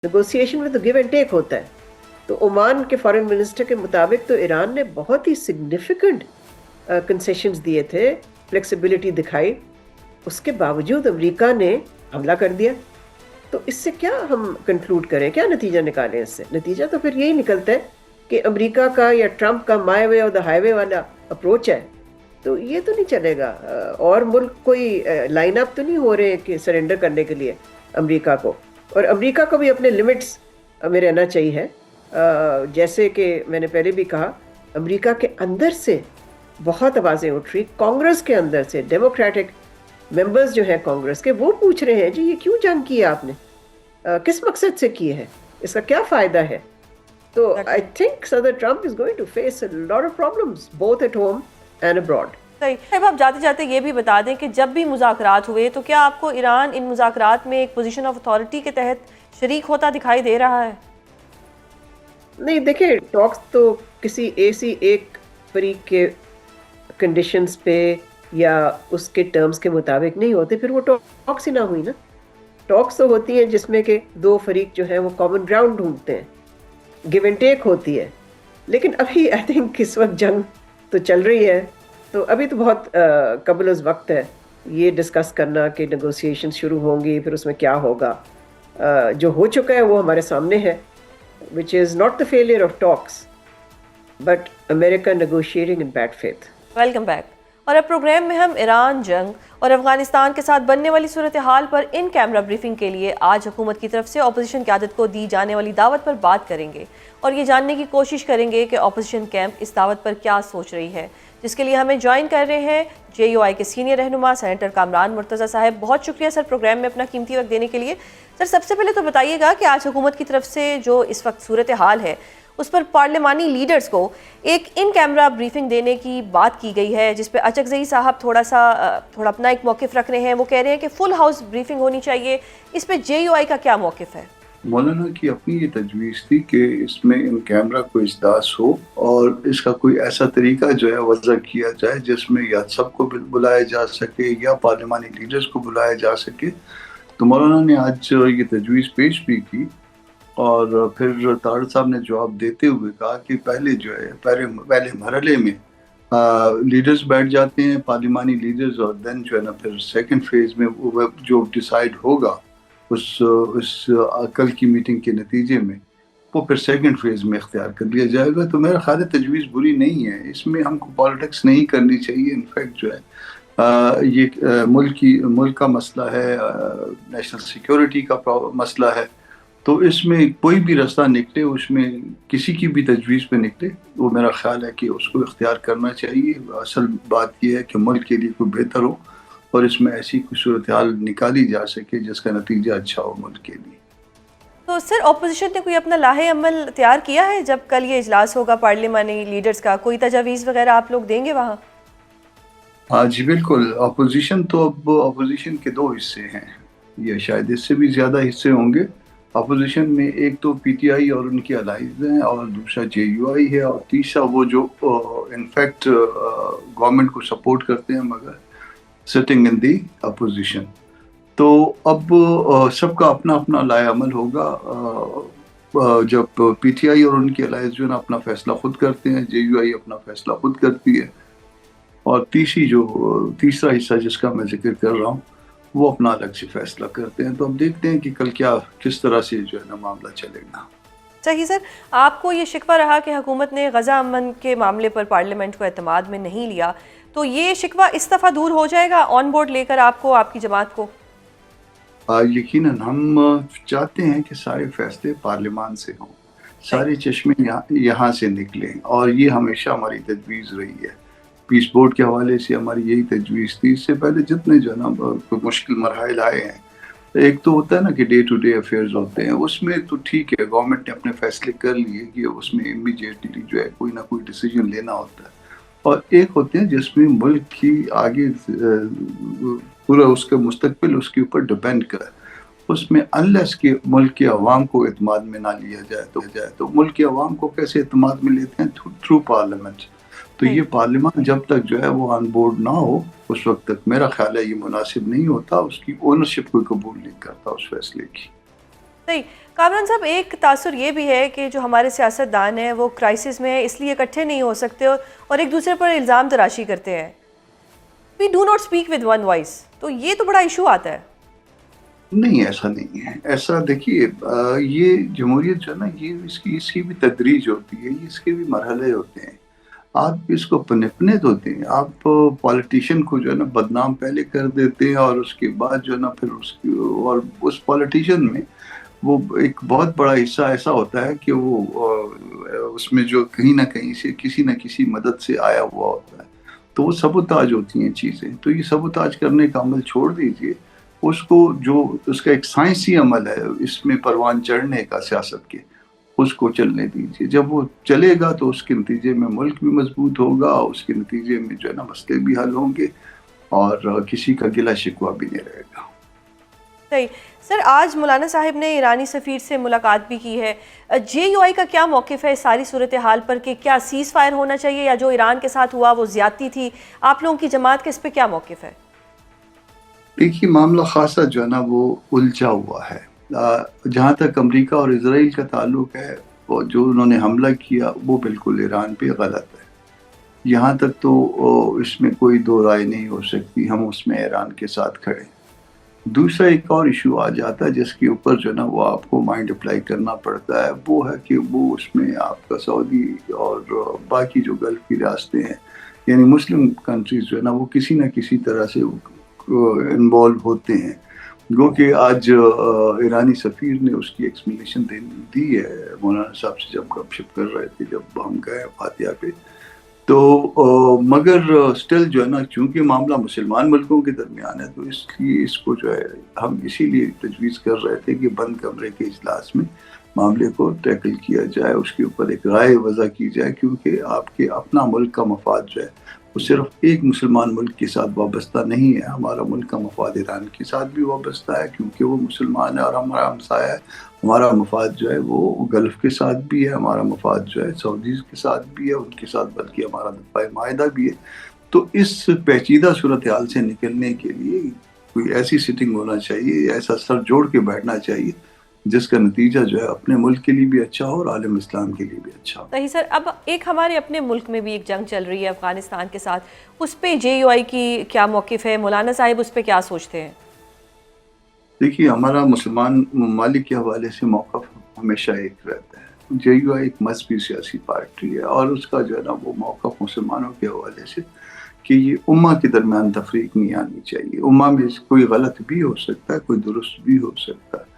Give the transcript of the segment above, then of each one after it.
Negotiation में तो give and take होता है. तो ओमान के फॉरेन मिनिस्टर के मुताबिक तो ईरान ने बहुत ही सिग्निफिकेंट कंसेशंस दिए थे, फ्लेक्सिबिलिटी दिखाई, उसके बावजूद अमेरिका ने हमला कर दिया. तो इससे क्या हम कंक्लूड करें, क्या नतीजा निकालें इससे? नतीजा तो फिर यही निकलता है कि अमेरिका का या ट्रंप का माय वे और द हाईवे वाला अप्रोच है. तो ये तो नहीं चलेगा. और मुल्क कोई लाइन अप तो नहीं हो रहे कि सरेंडर करने के लिए अमेरिका को. और अमेरिका को भी अपने लिमिट्स में रहना चाहिए. जैसे कि मैंने पहले भी कहा, अमेरिका के अंदर से बहुत आवाज़ें उठ रही, कांग्रेस के अंदर से डेमोक्रेटिक मेंबर्स जो हैं कांग्रेस के, वो पूछ रहे हैं जी ये क्यों जंग की है आपने, किस मकसद से की है, इसका क्या फ़ायदा है. तो आई थिंक सदर Trump is going to face a lot of problems both at home and abroad. सही. अब आप जाते जाते ये भी बता दें कि जब भी मुज़ाकरात हुए तो क्या आपको ईरान इन मुज़ाकरात में एक पोजीशन ऑफ अथॉरिटी के तहत शरीक होता दिखाई दे रहा है? नहीं, देखिए, टॉक्स तो किसी ऐसी एक फरीक के कंडीशंस पे या उसके टर्म्स के मुताबिक नहीं होते, फिर वो टॉक्स ही ना हुई ना. टॉक्स तो होती हैं जिसमें कि दो फरीक जो हैं वो कॉमन ग्राउंड ढूंढते हैं, गिव एंड टेक होती है. लेकिन अभी आई थिंक इस वक्त जंग तो चल रही है, तो अभी तो बहुत कबल अज़ वक्त है ये डिस्कस करना कि नेगोशिएशन शुरू होंगी, फिर उसमें क्या होगा. जो हो चुका है वो हमारे सामने है, which is not the failure of talks, but America negotiating in bad faith. Welcome back. और अब प्रोग्राम में हम ईरान जंग और अफगानिस्तान के साथ बनने वाली सूरत हाल पर इन कैमरा ब्रीफिंग के लिए आज हुकूमत की तरफ से अपोजिशन क़यादत को दी जाने वाली दावत पर बात करेंगे और ये जानने की कोशिश करेंगे कि अपोजिशन कैंप इस दावत पर क्या सोच रही है, जिसके लिए हमें ज्वाइन कर रहे हैं JUI के सीनियर रहनुमा सेनेटर कामरान मुर्तज़ा साहब. बहुत शुक्रिया सर प्रोग्राम में अपना कीमती वक्त देने के लिए. सर, सबसे पहले तो बताइएगा कि आज हुकूमत की तरफ से जो इस वक्त सूरत हाल है उस पर पार्लिमानी लीडर्स को एक इन कैमरा ब्रीफिंग देने की बात की गई है, जिस पे अचकज़ई साहब थोड़ा अपना एक मौक़िफ़ रख रहे हैं. वो कह रहे हैं कि फुल हाउस ब्रीफिंग होनी चाहिए. इस पे JUI का क्या मौक़िफ़ है? मौलाना की अपनी ये तजवीज़ थी कि इसमें इन कैमरा को इजदास हो और इसका कोई ऐसा तरीका जो है वज़ा किया जाए जिसमें या सबको बुलाया जा सके या पार्लिमानी लीडर्स को बुलाया जा सके. तो मौलाना ने आज ये तजवीज़ पेश भी की और फिर तारड़ साहब ने जवाब देते हुए कहा कि पहले जो है पहले मरहले में लीडर्स बैठ जाते हैं, पार्लिमानी लीडर्स, और देन जो है ना फिर सेकंड फेज़ में वो जो डिसाइड होगा उस कल की मीटिंग के नतीजे में वो फिर सेकंड फेज़ में इख्तियार कर लिया जाएगा. तो मेरा ख्याल है तजवीज़ बुरी नहीं है, इसमें हमको पॉलिटिक्स नहीं करनी चाहिए. इनफैक्ट जो है ये मुल्क का मसला है, नेशनल सिक्योरिटी का मसला है. तो इसमें कोई भी रास्ता निकले, उसमें किसी की भी तजवीज़ पे निकले, वो मेरा ख्याल है कि उसको इख्तियार करना चाहिए. असल बात यह है कि मुल्क के लिए कोई बेहतर हो और इसमें ऐसी कोई सूरत हाल निकाली जा सके जिसका नतीजा अच्छा हो मुल्क के लिए. तो सर, अपोजिशन ने कोई अपना लाहे अमल तैयार किया है? जब कल ये इजलास होगा पार्लिमानी लीडर्स का, कोई तजावीज़ वगैरह आप लोग देंगे वहाँ? हाँ जी बिल्कुल. अपोजिशन तो अब अपोजिशन के दो हिस्से हैं, या शायद इससे भी ज़्यादा हिस्से होंगे. अपोजिशन में एक तो PTI और उनकी अलाइज हैं, और दूसरा JUI है, और तीसरा वो जो इनफैक्ट गवर्नमेंट को सपोर्ट करते हैं मगर सिटिंग इन दी अपोजिशन. तो अब सबका अपना अपना लाए अमल होगा. जब PTI और उनकी अलाइज जो है ना अपना फैसला खुद करते हैं, JUI अपना फैसला खुद करती है, और तीसरा हिस्सा जिसका मैं जिक्र कर रहा हूँ वो अपना अलग से फैसला करते हैं. तो अब देखते हैं कि कल किस तरह से जो है ना मामला चलेगा. सही सर, आपको ये शिकवा रहा कि हुकूमत ने गज़ा अमन के मामले पर पार्लियामेंट को एतमाद में नहीं लिया, तो ये शिकवा इस दफ़ा दूर हो जाएगा ऑन बोर्ड लेकर आपको, आपकी जमात को? यकीनन हम चाहते हैं कि सारे फैसले पार्लियामान से हों, सारे चश्मे यहाँ से निकलें, और ये हमेशा हमारी तजवीज़ रही है. पीस बोर्ड के हवाले से हमारी यही तजवीज़ थी. इससे पहले जितने जो है ना मुश्किल मरहल आए हैं, एक तो होता है ना कि डे टू डे अफेयर्स होते हैं, उसमें तो ठीक है गवर्नमेंट ने अपने फैसले कर लिए कि उसमें इमीडिएटली जो है कोई ना कोई डिसीजन लेना होता है, और एक होते हैं जिसमें मुल्क की आगे पूरा उसका मुस्तकबिल उसके ऊपर डिपेंड करे. उसमें अनलेस कि मुल्क के अवाम को एतमाद में ना लिया जाए तो मुल्क के अवाम को कैसे एतमाद में लेते हैं? Through parliament. तो ये पार्लियामेंट जब तक जो है वो ऑन बोर्ड ना हो उस वक्त तक मेरा ख्याल है ये मुनासिब नहीं होता, उसकी ओनरशिप कोई कबूल नहीं करता उस फैसले की. صحیح. کامران صاحب، ایک تاثر یہ بھی ہے کہ جو ہمارے سیاستدان ہیں وہ کرائسس میں ہیں، اس لیے اکٹھے نہیں ہو سکتے اور ایک دوسرے پر الزام تراشی کرتے ہیں. We do not speak with one voice. تو یہ تو بڑا ایشو آتا ہے. نہیں، ایسا نہیں ہے. ایسا دیکھیے، یہ جمہوریت جو ہے نا، یہ اس کی بھی تدریج ہوتی ہے، اس کے بھی مرحلے ہوتے ہیں. آپ اس کو پنپنے تو دیں. آپ پالیٹیشین کو جو ہے نا بدنام پہلے کر دیتے ہیں، اور اس کے بعد جو ہے نا پھر اس پالیٹیشین میں وہ ایک بہت بڑا حصہ ایسا ہوتا ہے کہ وہ اس میں جو کہیں نہ کہیں سے کسی نہ کسی مدد سے آیا ہوا ہوتا ہے. تو وہ سبوتاج ہوتی ہیں چیزیں. تو یہ سبوتاج کرنے کا عمل چھوڑ دیجئے. اس کو جو اس کا ایک سائنسی عمل ہے اس میں پروان چڑھنے کا سیاست کے، اس کو چلنے دیجیے. جب وہ چلے گا تو اس کے نتیجے میں ملک بھی مضبوط ہوگا، اس کے نتیجے میں جو ہے نا مسئلے بھی حل ہوں گے، اور کسی کا گلہ شکوہ بھی نہیں رہے گا. صحیح. سر، آج مولانا صاحب نے ایرانی سفیر سے ملاقات بھی کی ہے. جے یو آئی کا کیا موقف ہے اس ساری صورتحال پر کہ کیا سیز فائر ہونا چاہیے، یا جو ایران کے ساتھ ہوا وہ زیادتی تھی؟ آپ لوگوں کی جماعت کا اس پہ کیا موقف ہے؟ دیکھیے، معاملہ خاصا جو ہے نا وہ الجھا ہوا ہے. جہاں تک امریکہ اور اسرائیل کا تعلق ہے، وہ جو انہوں نے حملہ کیا وہ بالکل ایران پہ غلط ہے. یہاں تک تو اس میں کوئی دو رائے نہیں ہو سکتی. ہم اس میں ایران کے ساتھ کھڑے. دوسرا ایک اور ایشو آ جاتا ہے جس کے اوپر جو ہے نا وہ آپ کو مائنڈ اپلائی کرنا پڑتا ہے. وہ ہے کہ وہ اس میں آپ کا سعودی اور باقی جو گلف کی ریاستیں ہیں، یعنی مسلم کنٹریز جو ہے نا وہ کسی نہ کسی طرح سے انوالو ہوتے ہیں. گو کہ آج ایرانی سفیر نے اس کی ایکسپلینیشن دی ہے مولانا صاحب سے جب گپ شپ کر رہے تھے، جب ہم گئے فاتحہ پہ. تو مگر سٹل جو ہے نا، چونکہ معاملہ مسلمان ملکوں کے درمیان ہے، تو اس کو جو ہے ہم اسی لیے تجویز کر رہے تھے کہ بند کمرے کے اجلاس میں معاملے کو ٹیکل کیا جائے، اس کے اوپر ایک رائے وضع کی جائے. کیونکہ آپ کے اپنا ملک کا مفاد جو ہے وہ صرف ایک مسلمان ملک کے ساتھ وابستہ نہیں ہے. ہمارا ملک کا مفاد ایران کے ساتھ بھی وابستہ ہے، کیونکہ وہ مسلمان ہے اور ہمارا ہمسایہ ہے. ہمارا مفاد جو ہے وہ گلف کے ساتھ بھی ہے، ہمارا مفاد جو ہے سعودیز کے ساتھ بھی ہے، ان کے ساتھ بلکہ ہمارا دفاع معاہدہ بھی ہے. تو اس پیچیدہ صورتحال سے نکلنے کے لیے کوئی ایسی سیٹنگ ہونا چاہیے، ایسا سر جوڑ کے بیٹھنا چاہیے جس کا نتیجہ جو ہے اپنے ملک کے لیے بھی اچھا ہو اور عالم اسلام کے لیے بھی اچھا ہو. صحیح. سر، اب ایک ہمارے اپنے ملک میں بھی ایک جنگ چل رہی ہے افغانستان کے ساتھ، اس پہ جے یو آئی کی کیا موقف ہے؟ مولانا صاحب اس پہ کیا سوچتے ہیں؟ دیکھیے، ہمارا مسلمان ممالک کے حوالے سے موقف ہمیشہ ایک رہتا ہے. جے یو آئی ایک مذہبی سیاسی پارٹی ہے، اور اس کا جو ہے نا وہ موقف مسلمانوں کے حوالے سے کہ یہ امہ کے درمیان تفریق نہیں آنی چاہیے. امہ میں کوئی غلط بھی ہو سکتا ہے، کوئی درست بھی ہو سکتا ہے،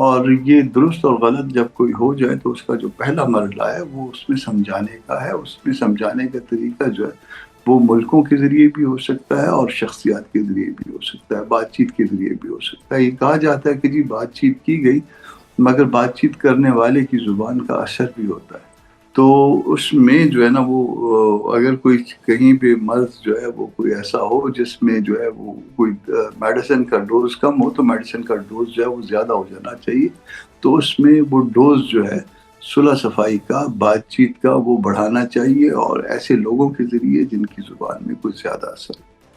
اور یہ درست اور غلط جب کوئی ہو جائے تو اس کا جو پہلا مرحلہ ہے وہ اس میں سمجھانے کا ہے. اس میں سمجھانے کا طریقہ جو ہے وہ ملکوں کے ذریعے بھی ہو سکتا ہے اور شخصیات کے ذریعے بھی ہو سکتا ہے، بات چیت کے ذریعے بھی ہو سکتا ہے. یہ کہا جاتا ہے کہ جی بات چیت کی گئی، مگر بات چیت کرنے والے کی زبان کا اثر بھی ہوتا ہے. تو اس میں جو ہے نا وہ اگر کوئی کہیں پہ مرض جو ہے وہ کوئی ایسا ہو جس میں جو ہے وہ کوئی میڈیسن کا ڈوز کم ہو، تو میڈیسن کا ڈوز جو ہے وہ زیادہ ہو جانا چاہیے. تو اس میں وہ ڈوز جو ہے صلح صفائی کا، بات چیت کا، وہ بڑھانا چاہیے، اور ایسے لوگوں کے ذریعے جن کی زبان میں کچھ زیادہ اثر